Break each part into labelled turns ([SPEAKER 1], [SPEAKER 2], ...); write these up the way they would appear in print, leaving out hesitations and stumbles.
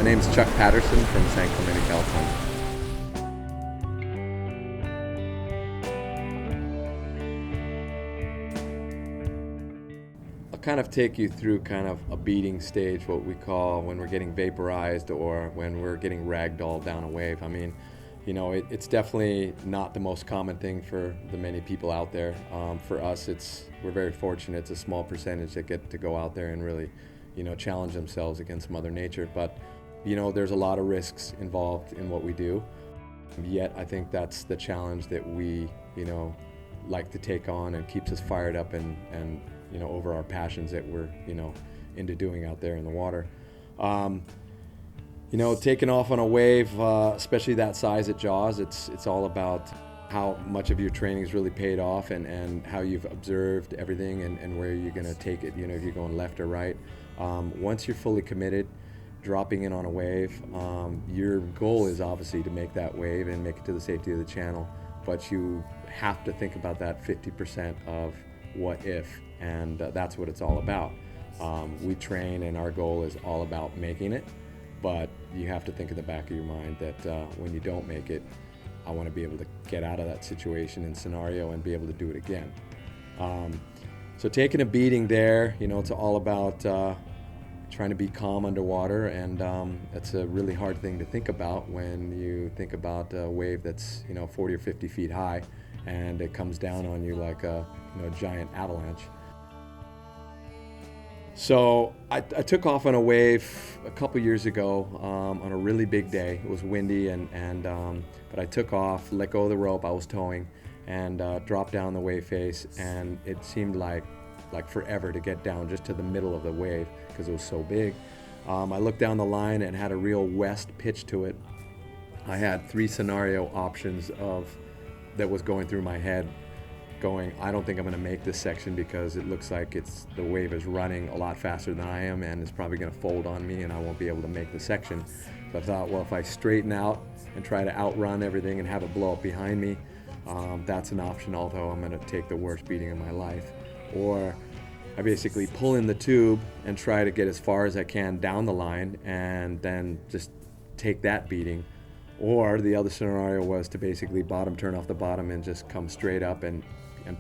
[SPEAKER 1] My name is Chuck Patterson from San Clemente, California. I'll kind of take you through kind of a beating stage, what we call when we're getting vaporized or when we're getting ragdolled down a wave. I mean, it's definitely not the most common thing for the many people out there. For us, we're very fortunate. It's a small percentage that get to go out there and really, challenge themselves against Mother Nature. But, there's a lot of risks involved in what we do. Yet, I think that's the challenge that we, like to take on and keeps us fired up and over our passions that we're, into doing out there in the water. Taking off on a wave, especially that size at Jaws, it's all about how much of your training has really paid off and how you've observed everything and where you're going to take it, if you're going left or right. Once you're fully committed, dropping in on a wave, your goal is obviously to make that wave and make it to the safety of the channel, but you have to think about that 50% of what if, and that's what it's all about. We train and our goal is all about making it. But you have to think in the back of your mind that when you don't make it, I want to be able to get out of that situation and scenario and be able to do it again. So taking a beating there, it's all about trying to be calm underwater, and it's a really hard thing to think about when you think about a wave that's 40 or 50 feet high, and it comes down on you like a giant avalanche. So I took off on a wave a couple years ago on a really big day. It was windy, but I took off, let go of the rope I was towing, and dropped down the wave face. And it seemed like forever to get down just to the middle of the wave because it was so big. I looked down the line and had a real west pitch to it. I had 3 scenario options that was going through my head. I don't think I'm going to make this section because it looks like the wave is running a lot faster than I am, and it's probably going to fold on me and I won't be able to make the section. So I thought, well, if I straighten out and try to outrun everything and have it blow up behind me, that's an option, although I'm going to take the worst beating of my life. Or I basically pull in the tube and try to get as far as I can down the line and then just take that beating. Or the other scenario was to basically bottom turn off the bottom and just come straight up and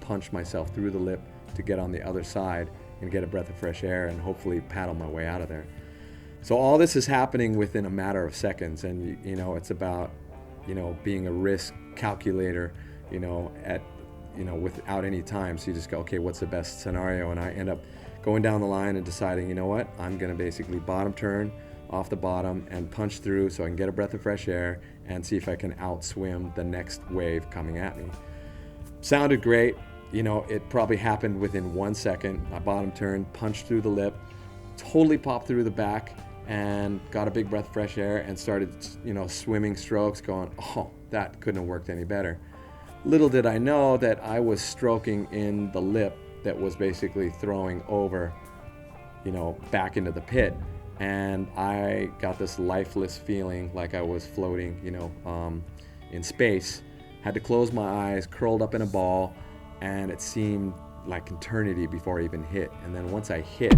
[SPEAKER 1] punch myself through the lip to get on the other side and get a breath of fresh air and hopefully paddle my way out of there. So all this is happening within a matter of seconds, and it's about being a risk calculator without any time. So you just go, okay, what's the best scenario? And I end up going down the line and deciding, I'm going to basically bottom turn off the bottom and punch through so I can get a breath of fresh air and see if I can outswim the next wave coming at me. Sounded great. It probably happened within 1 second. I bottom turned, punched through the lip, totally popped through the back, and got a big breath of fresh air and started, swimming strokes going, oh, that couldn't have worked any better. Little did I know that I was stroking in the lip that was basically throwing over, back into the pit. And I got this lifeless feeling like I was floating, in space. Had to close my eyes, curled up in a ball, and it seemed like eternity before I even hit. And then once I hit,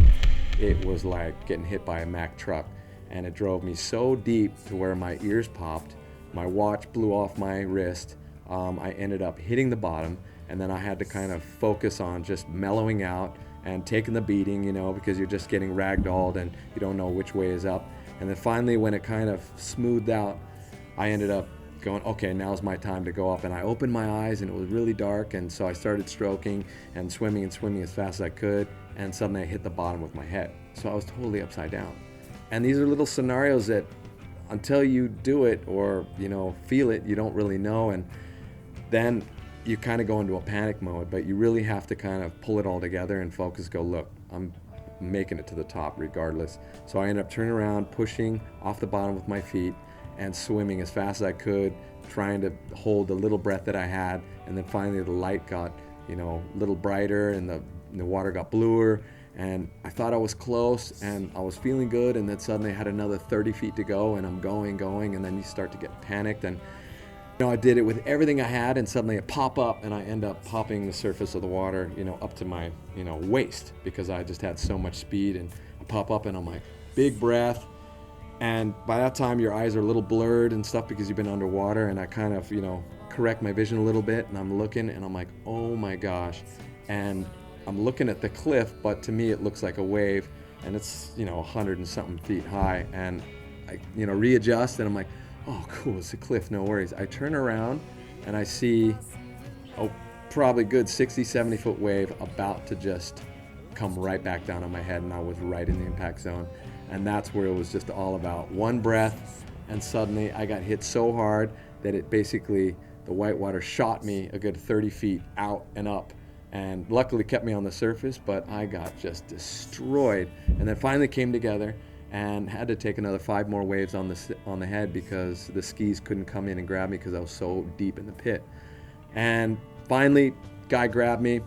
[SPEAKER 1] it was like getting hit by a Mack truck. And it drove me so deep to where my ears popped, my watch blew off my wrist, I ended up hitting the bottom, and then I had to kind of focus on just mellowing out and taking the beating, because you're just getting ragdolled and you don't know which way is up. And then finally, when it kind of smoothed out, I ended up going, okay, now's my time to go up. And I opened my eyes and it was really dark, and so I started stroking and swimming as fast as I could, and suddenly I hit the bottom with my head. So I was totally upside down. And these are little scenarios that until you do it or feel it, you don't really know, and then you kind of go into a panic mode. But you really have to kind of pull it all together and focus, go, look, I'm making it to the top regardless. So I ended up turning around, pushing off the bottom with my feet and swimming as fast as I could, trying to hold the little breath that I had. And then finally the light got a little brighter and the water got bluer, and I thought I was close and I was feeling good, and then suddenly I had another 30 feet to go, and I'm going, and then you start to get panicked, and I did it with everything I had, and suddenly it pop up, and I end up popping the surface of the water, up to my, waist, because I just had so much speed, and I pop up, and I'm like, big breath, And by that time, your eyes are a little blurred and stuff because you've been underwater. And I kind of, correct my vision a little bit. And I'm looking and I'm like, oh my gosh. And I'm looking at the cliff, but to me, it looks like a wave. And it's, 100 and something feet high. And I, readjust and I'm like, oh, cool, it's a cliff, no worries. I turn around and I see a probably good 60, 70 foot wave about to just come right back down on my head, and I was right in the impact zone. And that's where it was just all about one breath, and suddenly I got hit so hard that it basically, the whitewater shot me a good 30 feet out and up, and luckily kept me on the surface, but I got just destroyed. And then finally came together and had to take another 5 more waves on the head because the skis couldn't come in and grab me because I was so deep in the pit. And finally, guy grabbed me,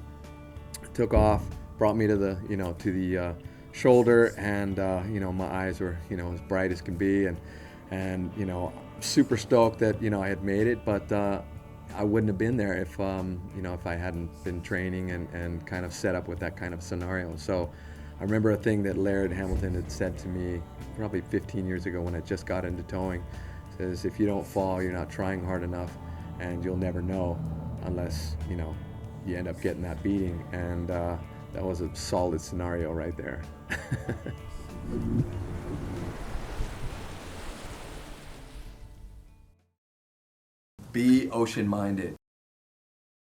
[SPEAKER 1] took off, brought me to the shoulder, and my eyes were as bright as can be, and super stoked that I had made it, but I wouldn't have been there if if I hadn't been training and kind of set up with that kind of scenario. So I remember a thing that Laird Hamilton had said to me probably 15 years ago when I just got into towing. Says, if you don't fall, you're not trying hard enough, and you'll never know unless you end up getting that beating. And that was a solid scenario right there. Be ocean-minded.